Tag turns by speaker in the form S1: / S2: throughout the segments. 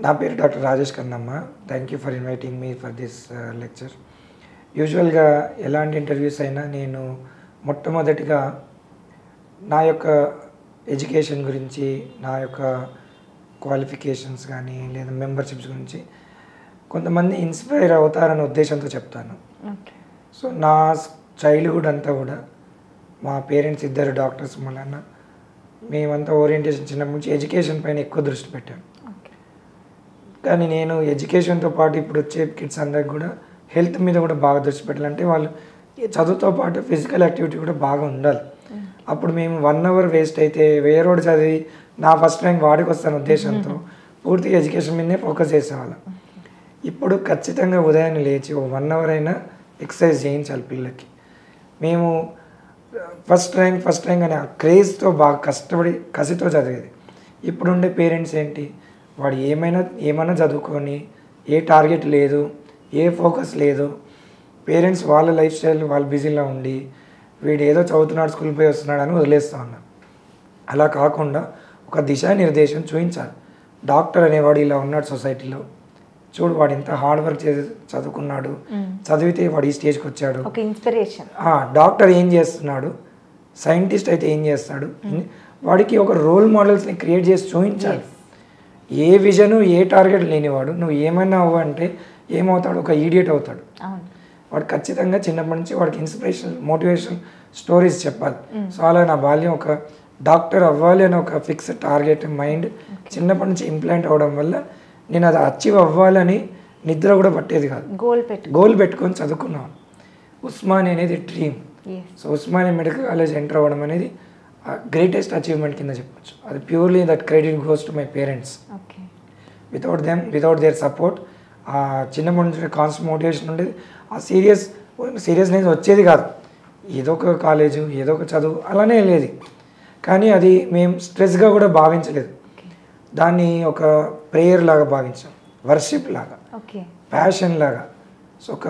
S1: నా పేరు doctor Rajesh Kannamma. Thank you for inviting me for this lecture. యూజువల్గా ఎలాంటి ఇంటర్వ్యూస్ అయినా నేను మొట్టమొదటిగా నా యొక్క ఎడ్యుకేషన్ గురించి, నా యొక్క క్వాలిఫికేషన్స్ కానీ లేదా మెంబర్షిప్స్ గురించి కొంతమంది ఇన్స్పైర్ అవుతారనే ఉద్దేశంతో చెప్తాను. సో నా చైల్డ్హుడ్ అంతా కూడా మా పేరెంట్స్ ఇద్దరు డాక్టర్స్ మూలన మేమంతా ఓరియంటేషన్ చిన్నప్పటి నుంచి ఎడ్యుకేషన్ పైన ఎక్కువ దృష్టి పెట్టాను. కానీ నేను ఎడ్యుకేషన్తో పాటు ఇప్పుడు వచ్చే కిడ్స్ అందరికి కూడా హెల్త్ మీద కూడా బాగా దృష్టి పెట్టాలంటే వాళ్ళు చదువుతో పాటు ఫిజికల్ యాక్టివిటీ కూడా బాగా ఉండాలి. అప్పుడు మేము 1 అవర్ వేస్ట్ అయితే వేరేవాడు చదివి నా ఫస్ట్ ర్యాంక్ వాడికి వస్తాను ఉద్దేశంతో పూర్తిగా ఎడ్యుకేషన్ మీదనే ఫోకస్ చేసేవాళ్ళం. ఇప్పుడు ఖచ్చితంగా ఉదయాన్నే లేచి 1 అవర్ అయినా ఎక్సర్సైజ్ చేయించాలి పిల్లలకి. మేము ఫస్ట్ ర్యాంక్ అనే ఆ క్రేజ్తో బాగా కష్టపడి కసితో చదివేది. ఇప్పుడుండే పేరెంట్స్ ఏంటి, వాడు ఏమైనా చదువుకొని ఏ టార్గెట్ లేదు, ఏ ఫోకస్ లేదు. పేరెంట్స్ వాళ్ళ లైఫ్ స్టైల్ వాళ్ళు బిజీలో ఉండి వీడు ఏదో చదువుతున్నాడు స్కూల్ పోయి వస్తున్నాడు అని వదిలేస్తూ ఉన్నారు. అలా కాకుండా ఒక దిశానిర్దేశం చూపించాలి. డాక్టర్ అనేవాడు ఇలా ఉన్నాడు సొసైటీలో, చూడు వాడు ఎంత హార్డ్ వర్క్ చేసి చదువుకున్నాడు, చదివితే వాడు ఈ స్టేజ్కి వచ్చాడు.
S2: ఇన్స్పిరేషన్.
S1: డాక్టర్ ఏం చేస్తున్నాడు, సైంటిస్ట్ అయితే ఏం చేస్తాడు, వాడికి ఒక రోల్ మోడల్స్ని క్రియేట్ చేసి చూపించాలి. ఏ విజను ఏ టార్గెట్ లేనివాడు నువ్వు ఏమైనా అవ్వంటే ఏమవుతాడు, ఒక ఈడియట్ అవుతాడు. వాడు ఖచ్చితంగా చిన్నప్పటి నుంచి వాడికి ఇన్స్పిరేషన్ మోటివేషన్ స్టోరీస్ చెప్పాలి. సో అలా నా బాల్యం ఒక డాక్టర్ అవ్వాలి అని ఒక ఫిక్స్డ్ టార్గెట్ మైండ్ చిన్నప్పటి నుంచి ఇంప్లాంట్ అవ్వడం వల్ల నేను అది అచీవ్ అవ్వాలని నిద్ర కూడా పట్టేది కాదు. గోల్ పెట్టుకొని చదువుకున్నాను. ఉస్మానియా అనేది dream. So Osmania medical college enter అవ్వడం అనేది గ్రేటెస్ట్ అచీవ్మెంట్ కింద చెప్పొచ్చు. అది purely that credit goes to my parents. Without their support చిన్నప్పటి నుంచి కాన్స్టెంట్ మోటివేషన్ ఉండేది. ఆ సీరియస్నెస్ వచ్చేది కాదు. ఏదో ఒక కాలేజు ఏదో ఒక చదువు అలానే వెళ్ళేది. కానీ అది మేము స్ట్రెస్గా కూడా భావించలేదు. దాన్ని ఒక ప్రేయర్ లాగా భావించాం, వర్షిప్ లాగా, ప్యాషన్ లాగా. సో ఒక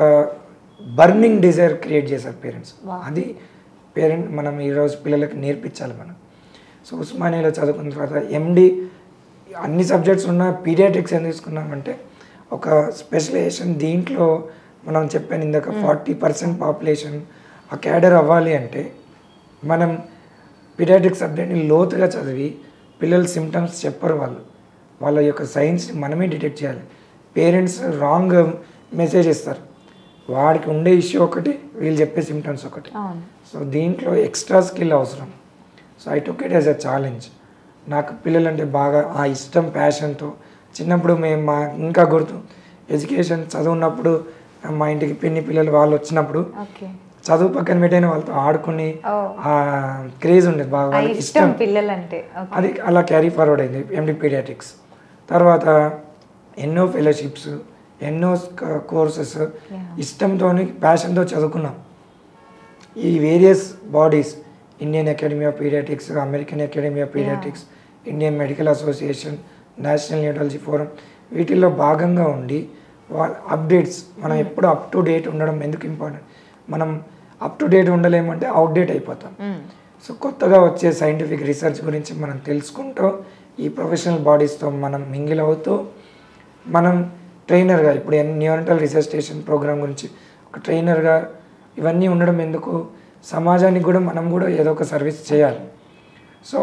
S1: బర్నింగ్ డిజైర్ క్రియేట్ చేశారు పేరెంట్స్. అది మనం ఈరోజు పిల్లలకి నేర్పించాలి మనం. సో ఉస్మానియాలో చదువుకున్న తర్వాత ఎండి అన్ని సబ్జెక్ట్స్ ఉన్న పీడియాట్రిక్స్ ఏం తీసుకున్నామంటే ఒక స్పెషలైజేషన్. దీంట్లో మనం చెప్పాను ఇందాక 40% పాపులేషన్ ఆ క్యాడర్ అవ్వాలి అంటే మనం పీడియాట్రిక్ సబ్జెక్ట్ని లోతుగా చదివి పిల్లల సిమ్టమ్స్ చెప్పరు, వాళ్ళ యొక్క సైన్స్ని మనమే డిటెక్ట్ చేయాలి. పేరెంట్స్ రాంగ్ మెసేజ్ ఇస్తారు, వాడికి ఉండే ఇష్యూ ఒకటి, వీళ్ళు చెప్పే సిమ్టమ్స్ ఒకటి. సో దీంట్లో ఎక్స్ట్రా స్కిల్ అవసరం. So I took it as a challenge. నాకు పిల్లలంటే బాగా ఆ ఇష్టం, ప్యాషన్తో చిన్నప్పుడు మేము ఇంకా గుర్తు ఎడ్యుకేషన్ చదువున్నప్పుడు మా ఇంటికి పిన్ని పిల్లలు వాళ్ళు వచ్చినప్పుడు చదువు పక్కన పెట్టైన వాళ్ళతో ఆడుకుని ఆ క్రేజ్ ఉండేది బాగా, వాళ్ళకి ఇష్టం పిల్లలంటే. అది అలా క్యారీ ఫార్వర్డ్ అయింది ఎండి పీడియాట్రిక్స్. తర్వాత ఎన్నో ఫెలోషిప్స్, ఎన్నో కోర్సెస్ ఇష్టంతో ప్యాషన్తో చదువుకున్నాం. ఈ various bodies, Indian academy of paediatrics, American academy of paediatrics, Indian medical association, national neurology forum, వీటిల్లో భాగంగా ఉండి వాళ్ళ అప్డేట్స్ మనం ఎప్పుడు అప్ టు డేట్ ఉండడం ఎందుకు ఇంపార్టెంట్. మనం అప్ టు డేట్ ఉండలేమంటే అవుట్డేట్ అయిపోతాం. సో కొత్తగా వచ్చే సైంటిఫిక్ రీసెర్చ్ గురించి మనం తెలుసుకుంటూ ఈ ప్రొఫెషనల్ బాడీస్తో మనం మింగిల్ అవుతూ మనం ట్రైనర్గా ఇప్పుడు న్యూరంటల్ రిసెసిటేషన్ ప్రోగ్రామ్ గురించి ఒక ట్రైనర్గా ఇవన్నీ ఉండడం ఎందుకు, సమాజానికి కూడా మనం కూడా ఏదో ఒక సర్వీస్ చేయాలి. So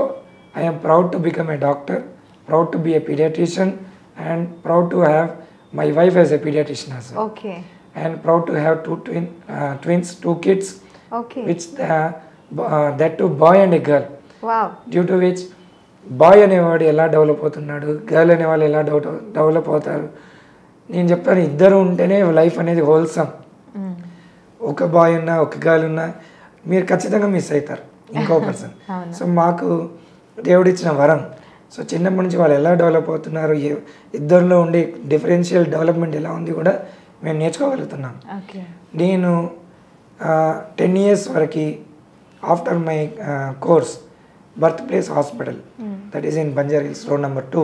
S1: I'm proud to become a doctor, proud to be a paediatrician and proud to have my wife as a paediatrician also. And proud to have two kids, which that too boy and a girl. Due to which boy అనేవాడు ఎలా develop అవుతున్నాడు, girl అనేవాళ్ళు ఎలా develop అవుతారు. నేను చెప్తాను, ఇద్దరు ఉంటేనే లైఫ్ అనేది హోల్సమ్. ఒక బాయ్ ఉన్నా ఒక గర్ల్ ఉన్నా మీరు ఖచ్చితంగా మిస్ అవుతారు ఇంకో పర్సన్. సో మాకు దేవుడిచ్చిన వరం. సో చిన్నప్పటి నుంచి వాళ్ళు ఎలా డెవలప్ అవుతున్నారు, ఇద్దరిలో ఉండే డిఫరెన్షియల్ డెవలప్మెంట్ ఎలా ఉంది కూడా మేము నేర్చుకోగలుగుతున్నాం. నేను 10 years వరకు after my course birth place hospital, that is in Banjara hills, road number 2,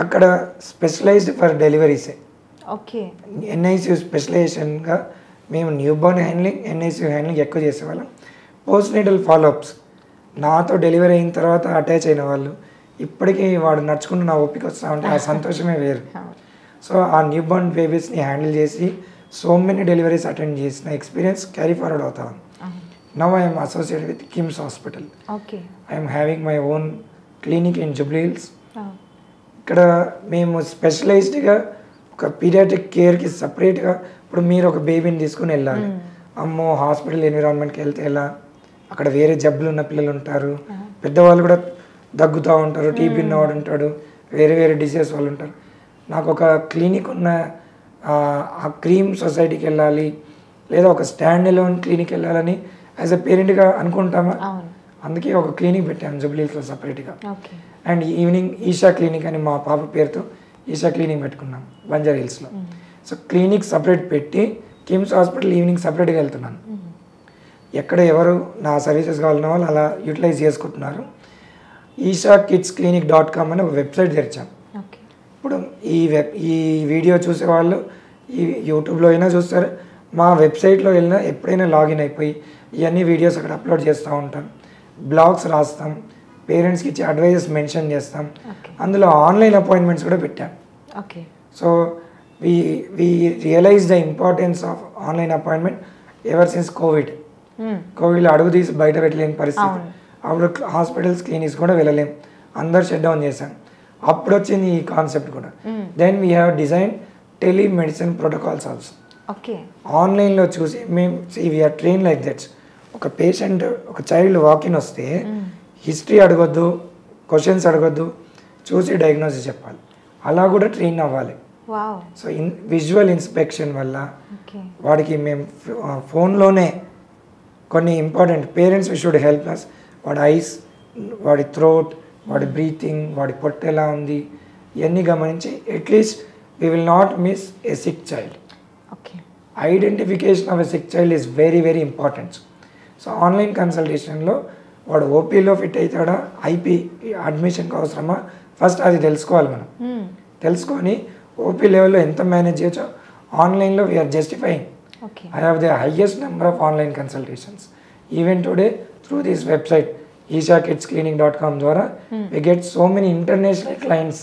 S1: అక్కడ స్పెషలైజ్డ్ ఫర్ డెలివరీసే. ఎన్ఐసియు స్పెషలైజేషన్గా మేము new Born handling, NICU handling ఎక్కువ చేసేవాళ్ళం. పోస్ట్ నేటల్ ఫాలోఅప్స్ నాతో డెలివరీ అయిన తర్వాత అటాచ్ అయిన వాళ్ళు ఇప్పటికీ వాడు నడుచుకుంటూ నా ఓపిక వస్తూ ఉంటే ఆ సంతోషమే వేరు. సో ఆ న్యూ బోర్న్ బేబీస్ని హ్యాండిల్ చేసి సో మెనీ డెలివరీస్ అటెండ్ చేసిన ఎక్స్పీరియన్స్ క్యారీ ఫార్వర్డ్ అవుతాను. Now I'm associated with KIMS hospital. I'm having my own clinic in Jubilee hills. ఇక్కడ మేము స్పెషలైజ్డ్గా ఒక పీడియాట్రిక్ కేర్కి సపరేట్గా, ఇప్పుడు మీరు ఒక బేబీని తీసుకుని వెళ్ళాలి, అమ్మో హాస్పిటల్ ఎన్విరాన్మెంట్కి వెళ్తే ఎలా, అక్కడ వేరే జబ్బులు ఉన్న పిల్లలు ఉంటారు, పెద్దవాళ్ళు కూడా దగ్గుతూ ఉంటారు, టీబీ ఉన్నవాడు ఉంటాడు, వేరే వేరే డిసీజెస్ వాళ్ళు ఉంటారు. నాకు ఒక క్లినిక్ ఉన్న ఆ క్రీమ్ సొసైటీకి వెళ్ళాలి లేదా ఒక స్టాండ్ ఎలోన్ క్లినిక్ వెళ్ళాలని యాజ్ ఎ పేరెంట్గా అనుకుంటామా, అందుకే ఒక క్లినిక్ పెట్టాము జూబ్లీ హిల్స్లో సపరేట్గా. అండ్ ఈవినింగ్ ఈషా క్లినిక్ అని మా పాప పేరుతో ఈషా క్లినిక్ పెట్టుకున్నాం బంజారా హిల్స్లో. సో క్లినిక్ సపరేట్ పెట్టి కిమ్స్ హాస్పిటల్ ఈవినింగ్ సపరేట్గా వెళ్తున్నాను. ఎక్కడ ఎవరు నా సర్వీసెస్ కావాలన్న వాళ్ళు అలా యూటిలైజ్ చేసుకుంటున్నారు. ishakidsclinic.com అని ఒక వెబ్సైట్ తెరిచాం. ఇప్పుడు ఈ వీడియో చూసేవాళ్ళు ఈ యూట్యూబ్లో అయినా చూస్తారు, మా వెబ్సైట్లో వెళ్ళినా ఎప్పుడైనా లాగిన్ అయిపోయి ఇవన్నీ వీడియోస్ అక్కడ అప్లోడ్ చేస్తూ ఉంటాం, బ్లాగ్స్ రాస్తాం, పేరెంట్స్కి ఇచ్చే అడ్వైజెస్ మెన్షన్ చేస్తాం, అందులో ఆన్లైన్ అపాయింట్మెంట్స్ కూడా పెట్టాం. So we realized the importance of online appointment ever since కోవిడ్లో అడుగు తీసి బయట పెట్టలేని పరిస్థితి, అప్పుడు హాస్పిటల్స్ క్లినిక్స్ కూడా వెళ్ళలేం, అందరు షట్ డౌన్ చేశాం. అప్పుడు వచ్చింది ఈ కాన్సెప్ట్ కూడా. Then we have design telemedicine protocols also. ఆన్లైన్లో చూసి మేము వీఆర్ ట్రైన్ లైక్ దట్స్. ఒక పేషెంట్ ఒక చైల్డ్ వాకిన్ వస్తే హిస్టరీ అడగొద్దు, క్వశ్చన్స్ అడగొద్దు, చూసి డయాగ్నోసిస్ చెప్పాలి, అలా కూడా ట్రైన్ అవ్వాలి. సో విజువల్ ఇన్స్పెక్షన్ వల్ల వాడికి మేము ఫోన్లోనే కొన్ని important parents we should help us, వాడి ఐస్, వాడి థ్రోట్, వాడి బ్రీతింగ్, వాడి పొట్ట ఎలా ఉంది, ఇవన్నీ గమనించి at least we will not miss a sick child. Identification of a sick child is very very important. So online కన్సల్టేషన్లో వాడు ఓపీలో ఫిట్ అవుతాడా, ఐపీ అడ్మిషన్కి అవసరమా, ఫస్ట్ అది తెలుసుకోవాలి మనం. తెలుసుకొని ఓపీ లెవెల్లో ఎంత మేనేజ్ చేయొచ్చో ఆన్లైన్లో we are justifying. I have the highest number of online consultations even today through this website ishakidsclinic.com ద్వారా we get so many international clients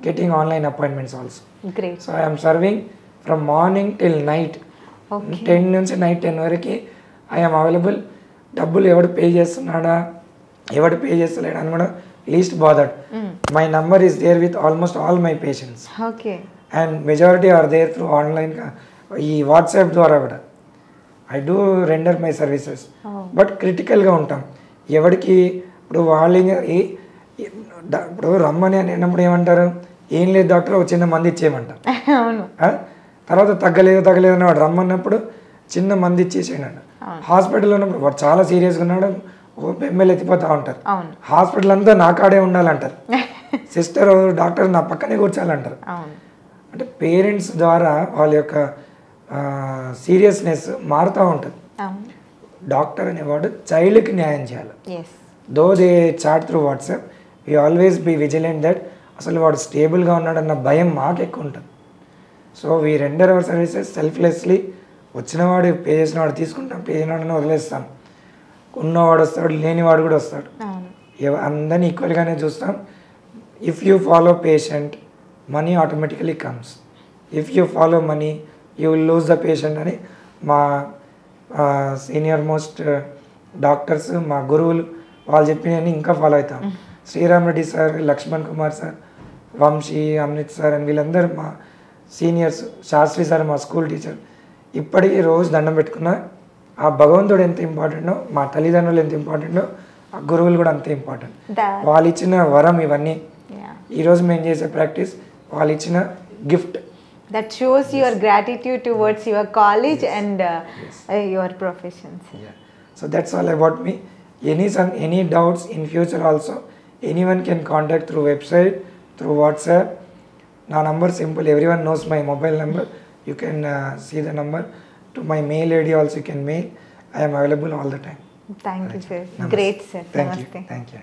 S1: getting online appointments also.
S2: Great.
S1: So I am serving from morning till night. 10 నుంచి night 10 వరకు I am available. డబ్బులు ఎవడు pay చేస్తున్నాడా ఎవడు pay చేస్తలేడా అని కూడా least bothered. My number is there with almost all my patients. And majority are there through online, ఈ వాట్సాప్ ద్వారా కూడా I do render my services. But క్రిటికల్గా ఉంటాం. ఎవరికి ఇప్పుడు వాళ్ళు ఇప్పుడు రమ్మని అన్నప్పుడు ఏమంటారు, ఏం లేదు డాక్టర్ ఒక చిన్న మంది ఇచ్చేయమంటారు. తర్వాత తగ్గలేదు అని వాడు రమ్మన్నప్పుడు చిన్న మంది ఇచ్చేసేయండి. హాస్పిటల్లో ఉన్నప్పుడు వాడు చాలా సీరియస్గా ఉన్నాడు, ఎమ్మెల్యే ఎత్తిపోతూ ఉంటారు. హాస్పిటల్ అంతా నా కాడే ఉండాలంటారు, సిస్టర్ డాక్టర్ నా పక్కనే కూర్చోాలంటారు. అంటే పేరెంట్స్ ద్వారా వాళ్ళ యొక్క సీరియస్నెస్ మారుతూ ఉంటుంది. డాక్టర్ అనేవాడు చైల్డ్కి న్యాయం చేయాలి. Though they chat through WhatsApp, we always be vigilant that అసలు వాడు స్టేబుల్గా ఉన్నాడన్న భయం మాకు ఎక్కువ ఉంటుంది. So we render our services selflessly. వచ్చినవాడు పే చేసినవాడు తీసుకుంటాం, పే చేసినవాడిని వదిలేస్తాం. ఉన్నవాడు వస్తాడు, లేనివాడు కూడా వస్తాడు, అందరినీ ఈక్వల్గానే చూస్తాం. If you follow patient money automatically comes, if you follow money you will lose the patient అని మా సీనియర్ మోస్ట్ డాక్టర్స్, మా గురువులు వాళ్ళు చెప్పినవన్నీ ఇంకా ఫాలో అవుతాం. Sriram Reddy sir, Lakshman Kumar sir, Vamshi, Amnith sir అని వీళ్ళందరూ మా సీనియర్స్. శాస్త్రి సార్ మా స్కూల్ టీచర్. ఇప్పటికీ రోజు దండం పెట్టుకున్నా ఆ భగవంతుడు ఎంత ఇంపార్టెంటో, మా తల్లిదండ్రులు ఎంత ఇంపార్టెంటో, ఆ గురువులు కూడా అంతే ఇంపార్టెంట్. వాళ్ళు ఇచ్చిన వరం ఇవన్నీ. ఈరోజు మేము చేసే ప్రాక్టీస్ వాళ్ళు ఇచ్చిన gift.
S2: That shows your gratitude towards your college and your professions.
S1: So that's all about me. Any doubts in future also, anyone can contact through website, through WhatsApp. Na number simple, everyone knows my mobile number. You can see the number. To my mail ID also you can mail. I am available all the time.
S2: Thank you, sir. Namaste. Great, sir.
S1: Thank you.